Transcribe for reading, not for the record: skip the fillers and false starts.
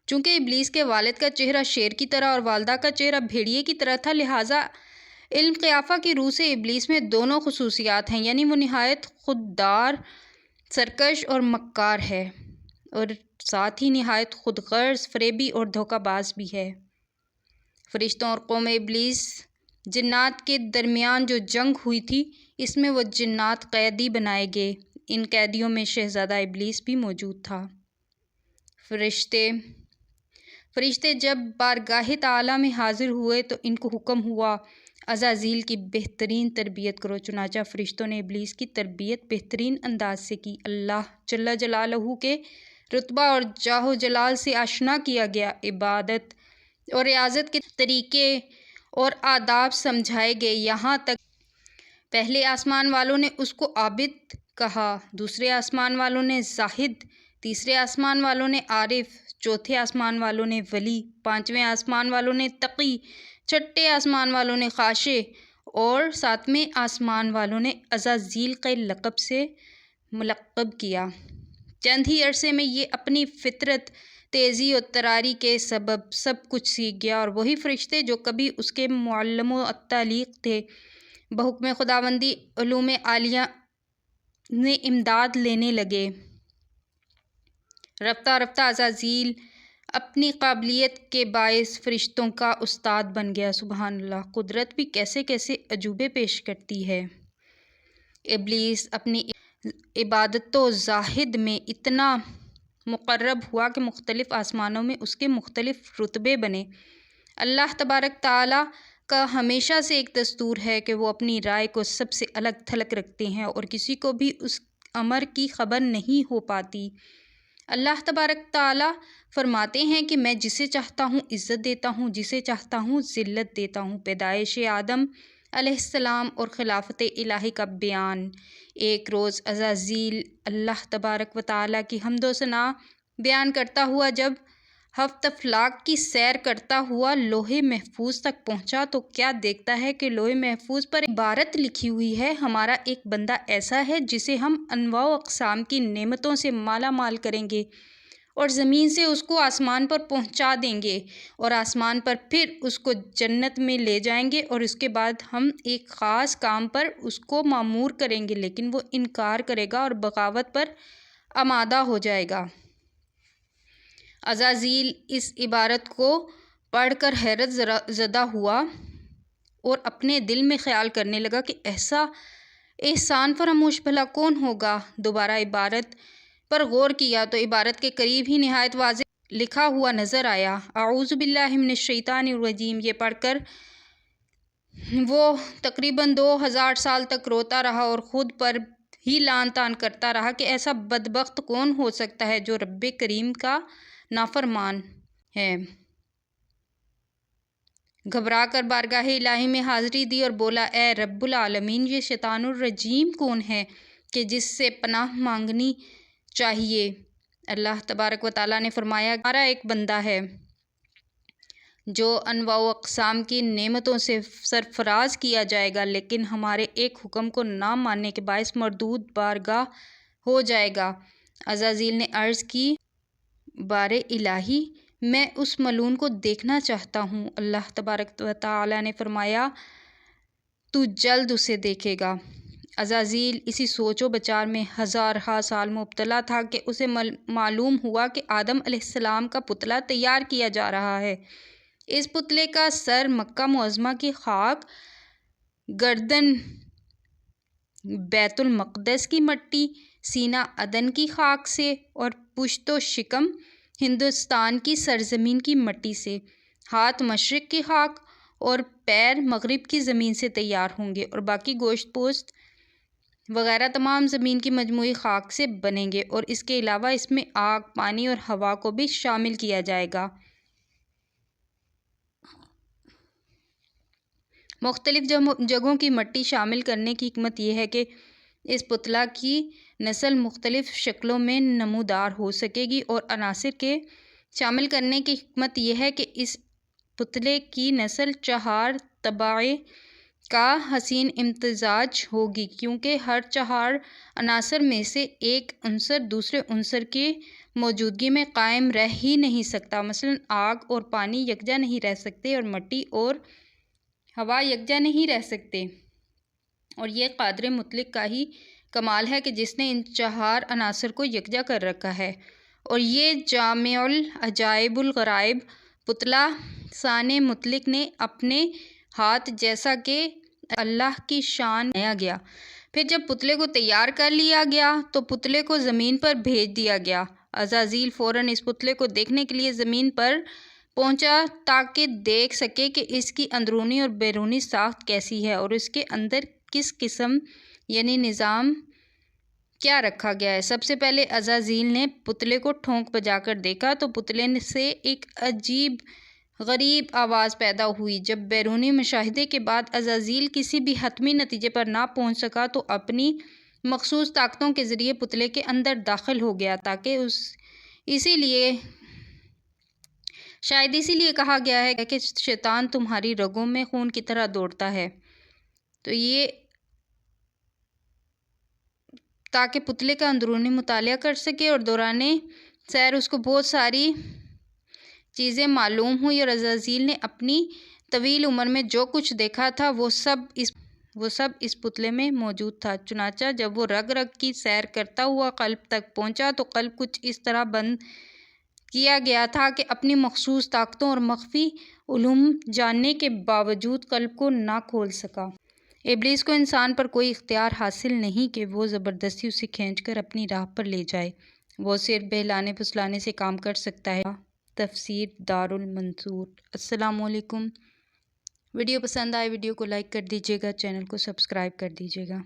چونکہ ابلیس کے والد کا چہرہ شیر کی طرح اور والدہ کا چہرہ بھیڑیے کی طرح تھا، لہٰذا علم قیافہ کی روح سے ابلیس میں دونوں خصوصیات ہیں، یعنی وہ نہایت خوددار، سرکش اور مکار ہے، اور ساتھ ہی نہایت خود غرض، فریبی اور دھوکہ باز بھی ہے۔ فرشتوں اور قوم ابلیس جنات کے درمیان جو جنگ ہوئی تھی، اس میں وہ جنات قیدی بنائے گئے۔ ان قیدیوں میں شہزادہ ابلیس بھی موجود تھا۔ فرشتے جب بارگاہ تعالیٰ میں حاضر ہوئے تو ان کو حکم ہوا عزازیل کی بہترین تربیت کرو۔ چنانچہ فرشتوں نے ابلیس کی تربیت بہترین انداز سے کی۔ اللہ جل جلالہ کے رتبہ اور جاہ و جلال سے آشنا کیا گیا، عبادت اور ریاضت کے طریقے اور آداب سمجھائے گئے، یہاں تک پہلے آسمان والوں نے اس کو عابد کہا، دوسرے آسمان والوں نے زاہد، تیسرے آسمان والوں نے عارف، چوتھے آسمان والوں نے ولی، پانچویں آسمان والوں نے تقی، چھٹے آسمان والوں نے خاشع اور ساتویں آسمان والوں نے عزازیل کے لقب سے ملقب کیا۔ چند ہی عرصے میں یہ اپنی فطرت، تیزی اور تراری کے سبب سب کچھ سیکھ گیا، اور وہی فرشتے جو کبھی اس کے معلم و تعلیق تھے، بحکم خداوندی علوم عالیہ میں امداد لینے لگے۔ رفتہ رفتہ عزازیل اپنی قابلیت کے باعث فرشتوں کا استاد بن گیا۔ سبحان اللہ! قدرت بھی کیسے کیسے عجوبے پیش کرتی ہے۔ ابلیس اپنی عبادت و زاہد میں اتنا مقرب ہوا کہ مختلف آسمانوں میں اس کے مختلف رتبے بنے۔ اللہ تبارک تعالیٰ کا ہمیشہ سے ایک دستور ہے کہ وہ اپنی رائے کو سب سے الگ تھلگ رکھتے ہیں اور کسی کو بھی اس امر کی خبر نہیں ہو پاتی۔ اللہ تبارک تعالیٰ فرماتے ہیں کہ میں جسے چاہتا ہوں عزت دیتا ہوں، جسے چاہتا ہوں ذلت دیتا ہوں۔ پیدائش آدم علیہ السلام اور خلافت الہی کا بیان۔ ایک روز عزازیل اللہ تبارک و تعالیٰ کی حمد و ثنا بیان کرتا ہوا جب ہفت افلاک کی سیر کرتا ہوا لوح محفوظ تک پہنچا تو کیا دیکھتا ہے کہ لوح محفوظ پر عبارت لکھی ہوئی ہے: ہمارا ایک بندہ ایسا ہے جسے ہم انواع و اقسام کی نعمتوں سے مالا مال کریں گے اور زمین سے اس کو آسمان پر پہنچا دیں گے، اور آسمان پر پھر اس کو جنت میں لے جائیں گے، اور اس کے بعد ہم ایک خاص کام پر اس کو مامور کریں گے، لیکن وہ انکار کرے گا اور بغاوت پر آمادہ ہو جائے گا۔ عزازیل اس عبارت کو پڑھ کر حیرت زدہ ہوا اور اپنے دل میں خیال کرنے لگا کہ ایسا احسان فراموش بھلا کون ہوگا۔ دوبارہ عبارت پر غور کیا تو عبارت کے قریب ہی نہایت واضح لکھا ہوا نظر آیا: اعوذ باللہ من الشیطان الرجیم۔ یہ پڑھ کر وہ تقریباً 2000 سال تک روتا رہا اور خود پر ہی لعن طعن کرتا رہا کہ ایسا بدبخت کون ہو سکتا ہے جو رب کریم کا نافرمان ہے۔ گھبرا کر بارگاہ الہی میں حاضری دی اور بولا: اے رب العالمین، یہ شیطان الرجیم کون ہے کہ جس سے پناہ مانگنی چاہیے؟ اللہ تبارک و تعالیٰ نے فرمایا: ہمارا ایک بندہ ہے جو انواع و اقسام کی نعمتوں سے سرفراز کیا جائے گا، لیکن ہمارے ایک حکم کو نہ ماننے کے باعث مردود بارگاہ ہو جائے گا۔ عزازیل نے عرض کی: بار الہی، میں اس ملعون کو دیکھنا چاہتا ہوں۔ اللہ تبارک و تعالیٰ نے فرمایا: تو جلد اسے دیکھے گا۔ عزازیل اسی سوچ و بچار میں ہزارہا سال مبتلا تھا کہ اسے معلوم ہوا کہ آدم علیہ السلام کا پتلا تیار کیا جا رہا ہے۔ اس پتلے کا سر مکہ معظمہ کی خاک، گردن بیت المقدس کی مٹی، سینہ عدن کی خاک سے اور پشت و شکم ہندوستان کی سرزمین کی مٹی سے، ہاتھ مشرق کی خاک اور پیر مغرب کی زمین سے تیار ہوں گے، اور باقی گوشت پوست وغیرہ تمام زمین کی مجموعی خاک سے بنیں گے، اور اس کے علاوہ اس میں آگ، پانی اور ہوا کو بھی شامل کیا جائے گا۔ مختلف جگہوں کی مٹی شامل کرنے کی حکمت یہ ہے کہ اس پتلا کی نسل مختلف شکلوں میں نمودار ہو سکے گی، اور عناصر کے شامل کرنے کی حکمت یہ ہے کہ اس پتلے کی نسل 4 طباع کا حسین امتزاج ہوگی، کیونکہ ہر 4 عناصر میں سے ایک عنصر دوسرے عنصر کی موجودگی میں قائم رہ ہی نہیں سکتا۔ مثلاً آگ اور پانی یکجا نہیں رہ سکتے اور مٹی اور ہوا یکجا نہیں رہ سکتے، اور یہ قادر مطلق کا ہی کمال ہے کہ جس نے ان چار عناصر کو یکجا کر رکھا ہے۔ اور یہ جامع العجائب الغرائب پتلا ثان مطلق نے اپنے ہاتھ جیسا کہ اللہ کی شان بنایا گیا۔ پھر جب پتلے کو تیار کر لیا گیا تو پتلے کو زمین پر بھیج دیا گیا۔ عزازیل فوراً اس پتلے کو دیکھنے کے لیے زمین پر پہنچا تاکہ دیکھ سکے کہ اس کی اندرونی اور بیرونی ساخت کیسی ہے اور اس کے اندر کس قسم یعنی نظام کیا رکھا گیا ہے۔ سب سے پہلے عزازیل نے پتلے کو ٹھونک بجا کر دیکھا تو پتلے سے ایک عجیب غریب آواز پیدا ہوئی۔ جب بیرونی مشاہدے کے بعد عزازیل کسی بھی حتمی نتیجے پر نہ پہنچ سکا تو اپنی مخصوص طاقتوں کے ذریعے پتلے کے اندر داخل ہو گیا تاکہ شاید اسی لیے کہا گیا ہے کہ شیطان تمہاری رگوں میں خون کی طرح دوڑتا ہے، تو یہ تاکہ پتلے کا اندرونی مطالعہ کر سکے، اور دوران سیر اس کو بہت ساری چیزیں معلوم ہوئی اور عزازیل نے اپنی طویل عمر میں جو کچھ دیکھا تھا وہ سب اس پتلے میں موجود تھا۔ چنانچہ جب وہ رگ رگ کی سیر کرتا ہوا قلب تک پہنچا تو قلب کچھ اس طرح بند کیا گیا تھا کہ اپنی مخصوص طاقتوں اور مخفی علوم جاننے کے باوجود قلب کو نہ کھول سکا۔ ابلیس کو انسان پر کوئی اختیار حاصل نہیں کہ وہ زبردستی اسے کھینچ کر اپنی راہ پر لے جائے، وہ صرف بہلانے پھسلانے سے کام کر سکتا ہے۔ تفسیر دار المنصور۔ السلام علیکم۔ ویڈیو پسند آئے ویڈیو کو لائک کر دیجیے گا، چینل کو سبسکرائب کر دیجیے گا۔